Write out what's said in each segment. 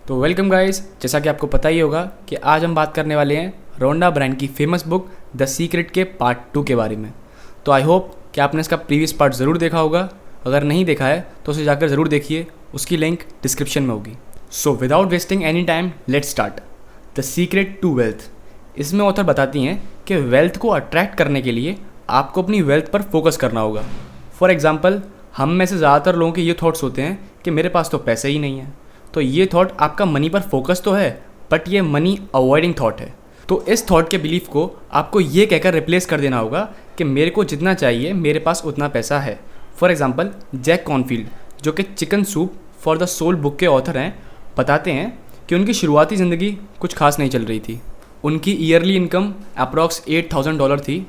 तो welcome guys, जैसा कि आपको पता ही होगा कि आज हम बात करने वाले हैं रोंडा ब्रांड की फेमस बुक द सीक्रेट के पार्ट 2 के बारे में। तो आई होप कि आपने इसका प्रीवियस पार्ट ज़रूर देखा होगा। अगर नहीं देखा है तो उसे जाकर ज़रूर देखिए, उसकी लिंक डिस्क्रिप्शन में होगी। So without wasting any time let's start the secret to wealth. इसमें ऑथर बताती हैं कि वेल्थ को अट्रैक्ट करने के लिए आपको अपनी वेल्थ पर फोकस करना होगा। फॉर एग्जाम्पल, हम में से ज़्यादातर लोगों के ये थॉट्स होते हैं कि मेरे पास तो पैसे ही नहीं है। तो ये थॉट आपका मनी पर फोकस तो है, बट ये मनी अवॉइडिंग थॉट है। तो इस थॉट के बिलीफ को आपको ये कहकर रिप्लेस कर देना होगा कि मेरे को जितना चाहिए मेरे पास उतना पैसा है। फॉर एग्जाम्पल, जैक कॉनफील्ड, जो कि chicken soup for the soul book के ऑथर हैं, बताते हैं कि उनकी शुरुआती ज़िंदगी कुछ खास नहीं चल रही थी। उनकी ईयरली इनकम अप्रॉक्स $8,000 थी,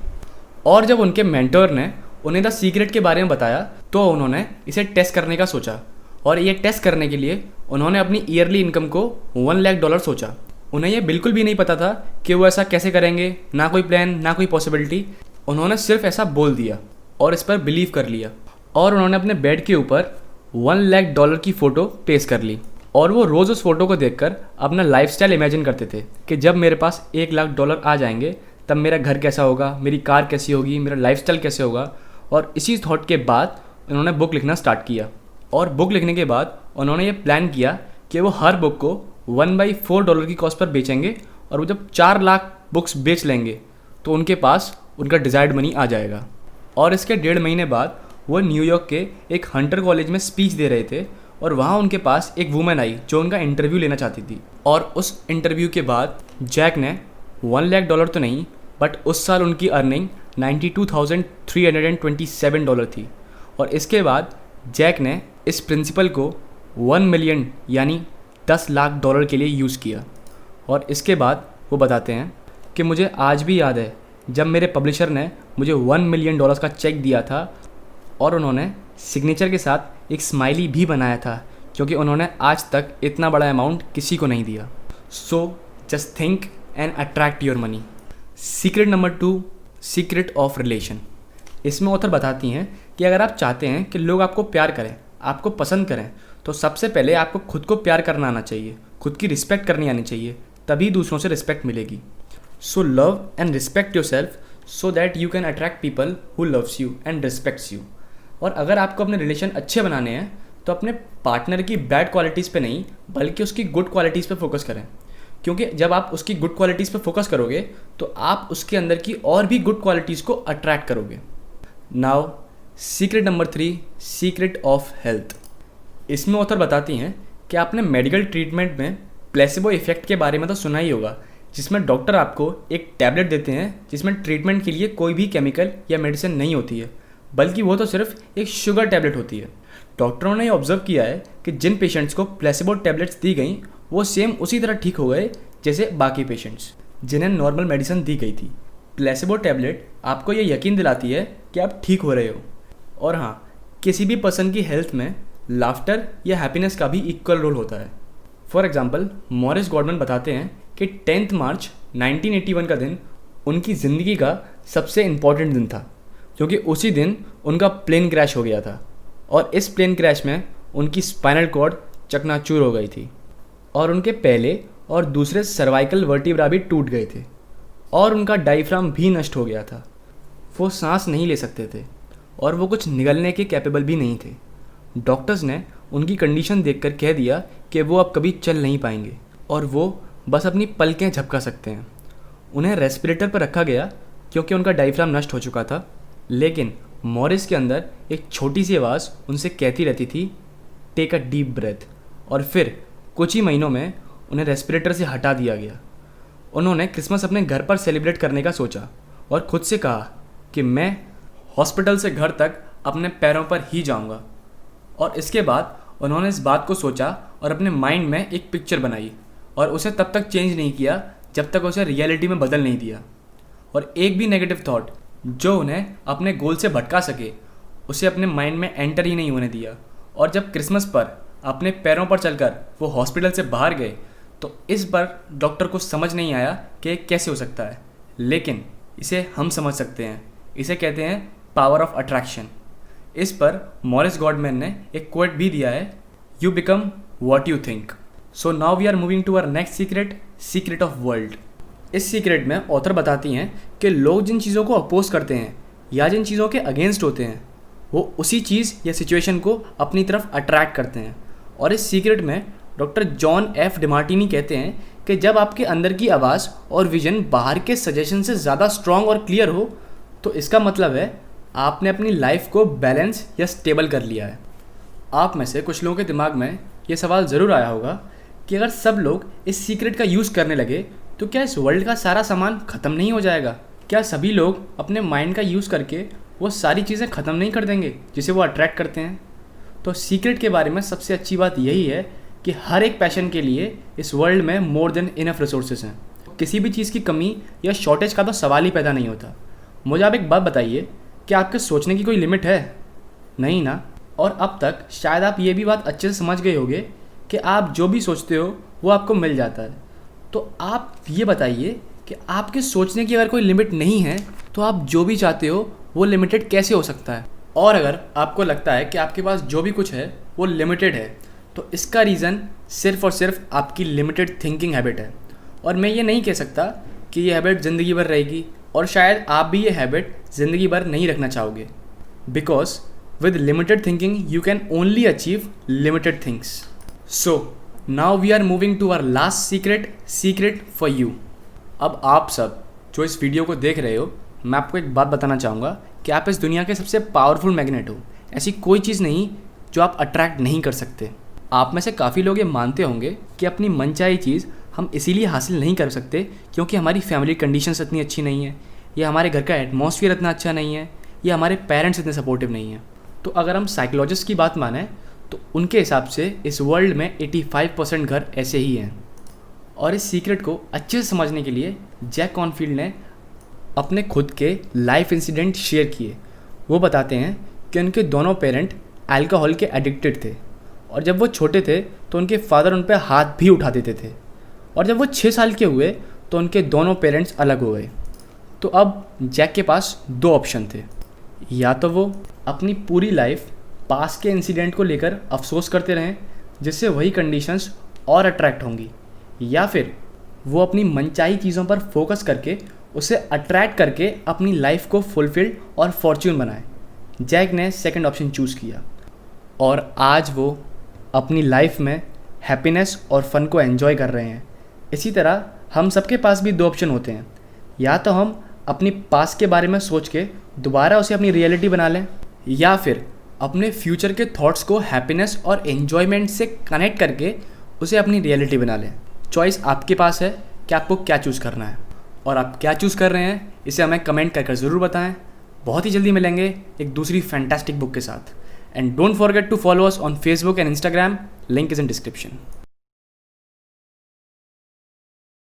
और जब उनके मेंटर ने उन्हें द सीक्रेट के बारे में बताया तो उन्होंने इसे टेस्ट करने का सोचा। और ये टेस्ट करने के लिए उन्होंने अपनी ईयरली इनकम को $1 लाख सोचा। उन्हें यह बिल्कुल भी नहीं पता था कि वो ऐसा कैसे करेंगे, ना कोई प्लान ना कोई पॉसिबिलिटी। उन्होंने सिर्फ ऐसा बोल दिया और इस पर बिलीव कर लिया, और उन्होंने अपने बेड के ऊपर $1 लाख की फ़ोटो पेस्ट कर ली। और वो रोज़ उस फोटो को देखकर अपना लाइफस्टाइल इमेजिन करते थे कि जब मेरे पास $1 लाख आ जाएंगे तब मेरा घर कैसा होगा, मेरी कार कैसी होगी, मेरा लाइफस्टाइल कैसे होगा। और इसी थॉट के बाद उन्होंने बुक लिखना स्टार्ट किया। और बुक लिखने के बाद उन्होंने ये प्लान किया कि वो हर बुक को $1/4 की कॉस्ट पर बेचेंगे, और वो जब 4 लाख बुक्स बेच लेंगे तो उनके पास उनका डिज़ायर्ड मनी आ जाएगा। और इसके 1.5 महीने बाद वो न्यूयॉर्क के एक हंटर कॉलेज में स्पीच दे रहे थे, और वहाँ उनके पास एक वूमेन आई जो उनका इंटरव्यू लेना चाहती थी। और उस इंटरव्यू के बाद जैक ने $1 लाख तो नहीं, बट उस साल उनकी अर्निंग $92,327 थी। और इसके बाद जैक ने इस प्रिंसिपल को 1 मिलियन यानी $10 लाख के लिए यूज़ किया। और इसके बाद वो बताते हैं कि मुझे आज भी याद है जब मेरे पब्लिशर ने मुझे $1 मिलियन का चेक दिया था, और उन्होंने सिग्नेचर के साथ एक स्माइली भी बनाया था, क्योंकि उन्होंने आज तक इतना बड़ा अमाउंट किसी को नहीं दिया। So just think and attract your money. Secret number 2, secret of relation. इसमें ऑथर बताती हैं कि अगर आप चाहते हैं कि लोग आपको प्यार करें, आपको पसंद करें, तो सबसे पहले आपको खुद को प्यार करना आना चाहिए, खुद की रिस्पेक्ट करनी आनी चाहिए, तभी दूसरों से रिस्पेक्ट मिलेगी। So love and respect your self so that you can attract people who loves you and respects you. और अगर आपको अपने रिलेशन अच्छे बनाने हैं तो अपने पार्टनर की बैड क्वालिटीज़ पे नहीं, बल्कि उसकी गुड क्वालिटीज़ पे फोकस करें, क्योंकि जब आप उसकी गुड क्वालिटीज़ पे फोकस करोगे तो आप उसके अंदर की और भी गुड क्वालिटीज़ को अट्रैक्ट करोगे। Now secret number 3, secret of health. इसमें ऑथर बताती हैं कि आपने मेडिकल ट्रीटमेंट में प्लेसिबो इफेक्ट के बारे में तो सुना ही होगा, जिसमें डॉक्टर आपको एक टैबलेट देते हैं जिसमें ट्रीटमेंट के लिए कोई भी केमिकल या मेडिसिन नहीं होती है, बल्कि वो तो सिर्फ एक शुगर टैबलेट होती है। डॉक्टरों ने ऑब्जर्व किया है कि जिन पेशेंट्स को प्लेसिबो टैबलेट्स दी गई वो सेम उसी तरह ठीक हो गए जैसे बाकी पेशेंट्स जिन्हें नॉर्मल मेडिसिन दी गई थी। प्लेसिबो टैबलेट आपको ये यकीन दिलाती है कि आप ठीक हो रहे हो। और हाँ, किसी भी पर्सन की हेल्थ में लाफ्टर या हैप्पीनेस का भी इक्वल रोल होता है। फॉर एग्जांपल, मॉरिस गॉडमैन बताते हैं कि 10 मार्च 1981 का दिन उनकी ज़िंदगी का सबसे इम्पॉर्टेंट दिन था, क्योंकि उसी दिन उनका प्लेन क्रैश हो गया था, और इस प्लेन क्रैश में उनकी स्पाइनल कॉर्ड चकनाचूर हो गई थी, और उनके पहले और दूसरे सर्वाइकल वर्टिब्रा भी टूट गए थे, और उनका डायफ्राम भी नष्ट हो गया था। वो सांस नहीं ले सकते थे, और वो कुछ निगलने के कैपेबल भी नहीं थे। डॉक्टर्स ने उनकी कंडीशन देखकर कह दिया कि वो अब कभी चल नहीं पाएंगे, और वो बस अपनी पलकें झपका सकते हैं। उन्हें रेस्पिरेटर पर रखा गया क्योंकि उनका डायफ्राम नष्ट हो चुका था, लेकिन मॉरिस के अंदर एक छोटी सी आवाज़ उनसे कहती रहती थी, टेक अ डीप ब्रेथ। और फिर कुछ ही महीनों में उन्हें रेस्पिरेटर से हटा दिया गया। उन्होंने क्रिसमस अपने घर पर सेलिब्रेट करने का सोचा, और खुद से कहा कि मैं हॉस्पिटल से घर तक अपने पैरों पर ही जाऊंगा। और इसके बाद उन्होंने इस बात को सोचा और अपने माइंड में एक पिक्चर बनाई, और उसे तब तक चेंज नहीं किया जब तक उसे रियलिटी में बदल नहीं दिया। और एक भी नेगेटिव थॉट जो उन्हें अपने गोल से भटका सके उसे अपने माइंड में एंटर ही नहीं होने दिया। और जब क्रिसमस पर अपने पैरों पर चलकर वो हॉस्पिटल से बाहर गए तो इस बार डॉक्टर को समझ नहीं आया कि कैसे हो सकता है, लेकिन इसे हम समझ सकते हैं। इसे कहते हैं पावर ऑफ अट्रैक्शन। इस पर मॉरिस गॉडमैन ने एक कोट भी दिया है, you become what you think. So now we are moving to our next secret, secret of world. इस सीक्रेट में ऑथर बताती हैं कि लोग जिन चीज़ों को अपोज करते हैं या जिन चीज़ों के अगेंस्ट होते हैं वो उसी चीज़ या सिचुएशन को अपनी तरफ अट्रैक्ट करते हैं। और इस सीक्रेट में डॉक्टर जॉन एफ डिमार्टिनी कहते हैं कि जब आपके अंदर की आवाज़ और विजन बाहर के सजेशन से ज़्यादा स्ट्रॉन्ग और क्लियर हो तो इसका मतलब है आपने अपनी लाइफ को बैलेंस या स्टेबल कर लिया है। आप में से कुछ लोगों के दिमाग में ये सवाल ज़रूर आया होगा कि अगर सब लोग इस सीक्रेट का यूज़ करने लगे तो क्या इस वर्ल्ड का सारा सामान ख़त्म नहीं हो जाएगा? क्या सभी लोग अपने माइंड का यूज़ करके वो सारी चीज़ें ख़त्म नहीं कर देंगे जिसे वो अट्रैक्ट करते हैं? तो सीक्रेट के बारे में सबसे अच्छी बात यही है कि हर एक पैशन के लिए इस वर्ल्ड में मोर देन इनफ रिसोर्सेज हैं। किसी भी चीज़ की कमी या शॉर्टेज का तो सवाल ही पैदा नहीं होता। मुझे आप एक बात बताइए कि आपके सोचने की कोई लिमिट है? नहीं ना। और अब तक शायद आप ये भी बात अच्छे से समझ गए होंगे कि आप जो भी सोचते हो वो आपको मिल जाता है। तो आप ये बताइए कि आपके सोचने की अगर कोई लिमिट नहीं है तो आप जो भी चाहते हो वो लिमिटेड कैसे हो सकता है? और अगर आपको लगता है कि आपके पास जो भी कुछ है वो लिमिटेड है तो इसका रीज़न सिर्फ़ और सिर्फ आपकी लिमिटेड थिंकिंग हैबिट है। और मैं ये नहीं कह सकता कि ये हैबिट ज़िंदगी भर रहेगी और शायद आप भी ये हैबिट ज़िंदगी भर नहीं रखना चाहोगे। Because with limited thinking you can only achieve limited things. So now we are moving to our last secret, secret for you. अब आप सब जो इस वीडियो को देख रहे हो मैं आपको एक बात बताना चाहूँगा कि आप इस दुनिया के सबसे पावरफुल मैग्नेट हो। ऐसी कोई चीज़ नहीं जो आप अट्रैक्ट नहीं कर सकते। आप में से काफ़ी लोग ये मानते होंगे कि अपनी मनचाही चीज़ हम इसीलिए हासिल नहीं कर सकते क्योंकि हमारी फैमिली कंडीशंस इतनी अच्छी नहीं है, या हमारे घर का एटमॉस्फेयर इतना अच्छा नहीं है, या हमारे पेरेंट्स इतने सपोर्टिव नहीं हैं। तो अगर हम साइकोलॉजिस्ट की बात माने तो उनके हिसाब से इस वर्ल्ड में 85% घर ऐसे ही हैं। और इस सीक्रेट को अच्छे से समझने के लिए जैक कॉनफील्ड ने अपने खुद के लाइफ इंसिडेंट शेयर किए। वो बताते हैं कि उनके दोनों पेरेंट अल्कोहल के एडिक्टेड थे और जब वो छोटे थे तो उनके फादर उन पर हाथ भी उठा देते थे। और जब वो 6 साल के हुए तो उनके दोनों पेरेंट्स अलग हो गए। तो अब जैक के पास 2 ऑप्शन थे, या तो वो अपनी पूरी लाइफ पास के इंसिडेंट को लेकर अफसोस करते रहें जिससे वही कंडीशंस और अट्रैक्ट होंगी, या फिर वो अपनी मनचाही चीज़ों पर फोकस करके उसे अट्रैक्ट करके अपनी लाइफ को फुलफिल्ड और फॉर्च्यून बनाए। जैक ने सेकंड ऑप्शन चूज़ किया और आज वो अपनी लाइफ में हैप्पीनेस और फन को एंजॉय कर रहे हैं। इसी तरह हम सबके पास भी 2 ऑप्शन होते हैं, या तो हम अपनी पास के बारे में सोच के दोबारा उसे अपनी रियलिटी बना लें, या फिर अपने फ्यूचर के थॉट्स को हैप्पीनेस और एन्जॉयमेंट से कनेक्ट करके उसे अपनी रियलिटी बना लें। चॉइस आपके पास है कि आपको क्या चूज़ करना है, और आप क्या चूज़ कर रहे हैं इसे हमें कमेंट कर ज़रूर बताएं। बहुत ही जल्दी मिलेंगे एक दूसरी फैंटास्टिक बुक के साथ। And don't forget to follow us on Facebook and Instagram, link is in description.